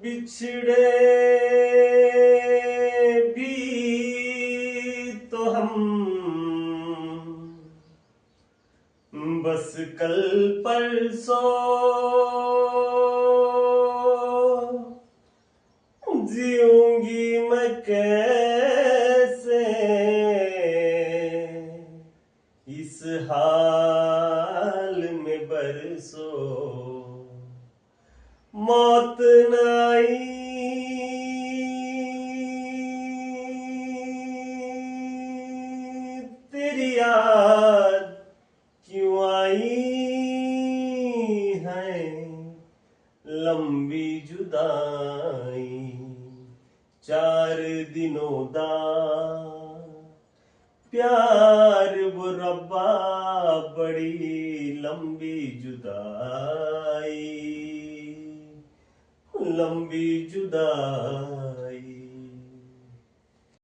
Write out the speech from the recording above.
बिछड़े भी तो हम बस कल परसों जीऊंगी मैं कैसे इस हाल में बरसों मौत न आई तेरी याद क्यों आई है लंबी जुदाई 4 दिनों दा प्यार वो रब्बा बड़ी लंबी जुदाई लंबी जुदाई।